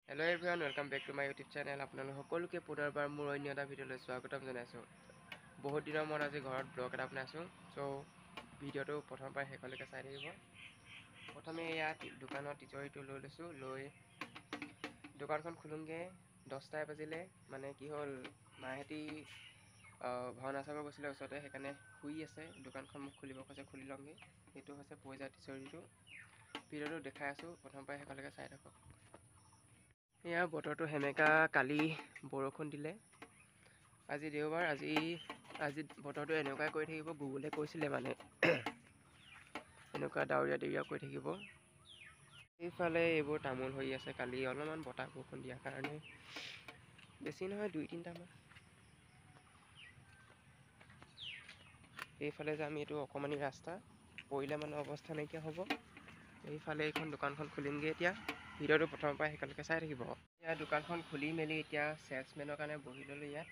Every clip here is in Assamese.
Hello everyone, welcome back to my YouTube channel. আপোনালোক সকলোকে পুনৰবাৰ মোৰ অন্য এটা ভিডিঅ'লৈ স্বাগতম জনাইছোঁ। বহুত দিনৰ মূৰত আজি ঘৰত ব্লগ এটা বনাইছোঁ। চ' ভিডিঅ'টো প্ৰথমৰ পৰা শেষলৈকে চাই থাকিব। প্ৰথমে ইয়াত দোকানৰ তিজোৰিটো লৈ লৈছোঁ। লৈ দোকানখন খোলোঁগৈ। 10টা বাজিলে, মানে কি হ'ল মাহেঁতি ভাওনা চাব গৈছিলে ওচৰতে, সেইকাৰণে শুই আছে। দোকানখন মোক খুলিব কৈছে, খুলি লওঁগৈ। সেইটো হৈছে পইজা তিজোৰিটো। ভিডিঅ'টো দেখাই আছোঁ, প্ৰথমৰ পৰা শেষলৈকে চাই থাকক। এয়া বতৰটো সেমেকা, কালি বৰষুণ দিলে। আজি দেওবাৰ, আজি বতৰটো এনেকুৱাই কৰি থাকিব। গুগলে কৈছিলে মানে এনেকুৱা ডাৱৰীয়া কৰি থাকিব। এইফালে এইবোৰ তামোল হৈ আছে। কালি অলপমান বতাহ বৰষুণ দিয়াৰ কাৰণে, বেছি নহয় 2-3টামান। এইফালে যাম, এইটো অকণমানি ৰাস্তা, পৰিলে মানে অৱস্থা নাইকিয়া হ'ব। এইফালে এইখন দোকানখন খুলিমগৈ এতিয়া। ভিডিঅ'টো প্ৰথমৰ পৰা শেষলৈকে চাই থাকিব। এতিয়া দোকানখন খুলি মেলি এতিয়া চেলছমেনৰ কাৰণে বহি ল'লোঁ ইয়াত।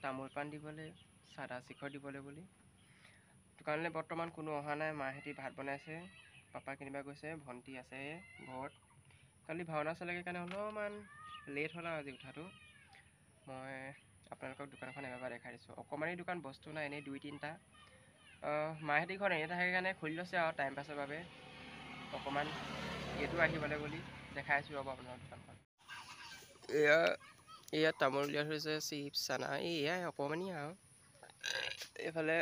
তামোল পাণ দিবলৈ, চাদা শিখৰ দিবলৈ বুলি। দোকানলৈ বৰ্তমান কোনো অহা নাই। মাহেঁতি ভাত বনাইছে, পাপা কেনিবা গৈছে, ভণ্টি আছে ঘৰত। কালি ভাওনা চালেগৈ কাৰণে অলপমান লেট হ'ল আৰু আজি উঠাটো। মই আপোনালোকক দোকানখন এবাৰ দেখাই দিছোঁ। অকণমানি দোকান, বস্তু নাই, এনেই 2-3টা। মাহেঁতি ঘৰত এনে থাকে কাৰণে খুলি লৈছে আৰু টাইম পাছৰ বাবে। অকণমান এইটো আহিবলৈ বুলি দেখাই আছোঁ ৰ'ব আপোনাৰ দোকানখন। ইয়াত তামোল উলিয়াই থৈছে, চিপছ, চানা, এয়াই অকণমানি আৰু। এইফালে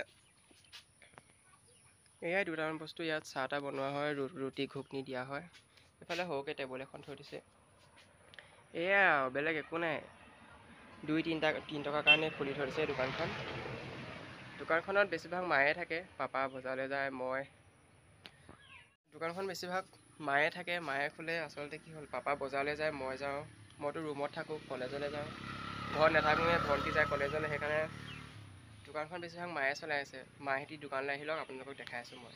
এয়াই দুটামান বস্তু। ইয়াত চাহ তাহ বনোৱা হয়, ৰুটি ঘুগনি দিয়া হয়। এইফালে সৰুকৈ টেবুল এখন থৈ দিছে। এয়াই আৰু, বেলেগ একো নাই। 2-3 টকাৰ কাৰণে খুলি থৈ দিছে দোকানখন। দোকানখনত বেছিভাগ মায়ে থাকে, পাপা বজাৰলৈ যায়, দোকানখন বেছিভাগ মায়ে থাকে, মায়ে খোলে। আচলতে কি হ'ল, পাপা বজাৰলৈ যায়, মই যাওঁ। মইতো ৰুমত থাকোঁ, কলেজলৈ যাওঁ। ঘৰত নাথাকোঁৱে, ভণ্টি যায় কলেজলৈ, সেইকাৰণে দোকানখন বেছিভাগ মায়ে চলাই আছে। মাহেঁতি দোকানলৈ আহি লওক, আপোনালোকক দেখাই আছোঁ মই।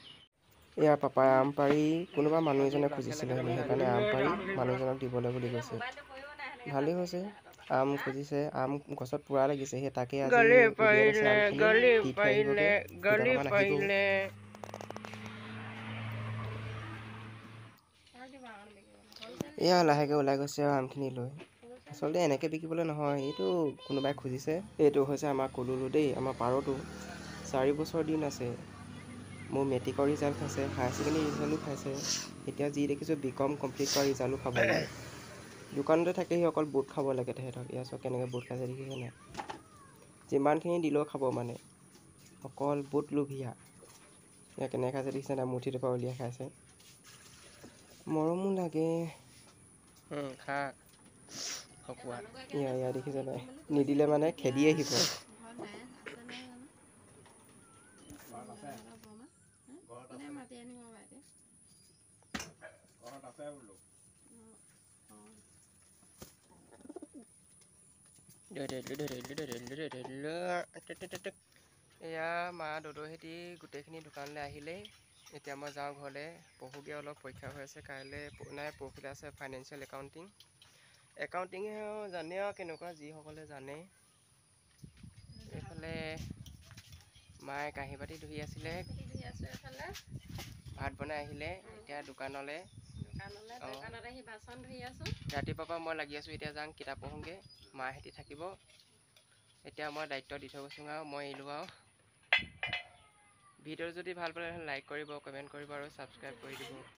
এয়া পাপাই আম পাৰি, কোনোবা মানুহ এজনে খুজিছিলে, সেইকাৰণে আম পাৰি মানুহজনক দিবলৈ বুলি কৈছে। ভালেই হৈছে, আম খুজিছে। আম গছত পুৰা লাগিছে, সেই তাকে আজি উলিয়াই লৈছে আমখিনি, দি থৈ আহিবগৈ। কেইটকামান আহিব। এয়া লাহেকৈ ওলাই গৈছে আৰু আমখিনি লৈ। আচলতে এনেকৈ বিকিবলৈ নহয়, এইটো কোনোবাই খুজিছে। এইটো হৈছে আমাৰ কলুলো দেই, আমাৰ পাৰটো। 4 বছৰ দিন আছে। মোৰ মেট্ৰিকৰ ৰিজাল্ট খাইছে, হায়াৰ ছেকেণ্ডেৰী ৰিজাল্টো খাইছে। এতিয়া যি দেখিছোঁ BCom কমপ্লিট কৰা ৰিজাল্টো খাব লাগে। দোকানতে থাকে সি, অকল বুট খাব লাগে তেহেঁতক। এয়া চব কেনেকৈ বুট খাইছে দেখিছে নাই? যিমানখিনি দিলেও খাব মানে, অকল বুট লোভিয়া। এয়া কেনেকৈ খাইছে দেখিছে নাই? মুঠিটোৰ পৰা উলিয়াই খাইছে। মৰমো লাগে। খা খকুৱা। এয়া দেখিছে নাই? নিদিলে মানে খেদি আহিব। এয়া মা দদৌহেঁতি গোটেইখিনি দোকানলৈ আহিলেই। এতিয়া মই যাওঁ ঘৰলৈ, পঢ়োগৈ অলপ। পৰীক্ষা হৈ আছে কাইলৈ, নাই পৰহিলৈ আছে ফাইনেন্সিয়েল একাউণ্টিং। একাউণ্টিঙে আৰু জানে আৰু কেনেকুৱা, যিসকলে জানে। এইফালে মায়ে কাঁহী বাতি ধুই আছিলে, ভাত বনাই আহিলে এতিয়া দোকানলৈ। ৰাতিপুৱাৰ পৰা মই লাগি আছোঁ, এতিয়া যাওঁ কিতাপ পঢ়োঁগৈ। মাহেঁতি থাকিব। এতিয়া মই দায়িত্ব দি থৈ গৈছোঁ আৰু মই এৰিলোঁ আৰু। ভিডিঅ'টো যদি ভাল পালে লাইক কৰিব, কমেণ্ট কৰিব আৰু ছাবস্ক্ৰাইব কৰি দিব।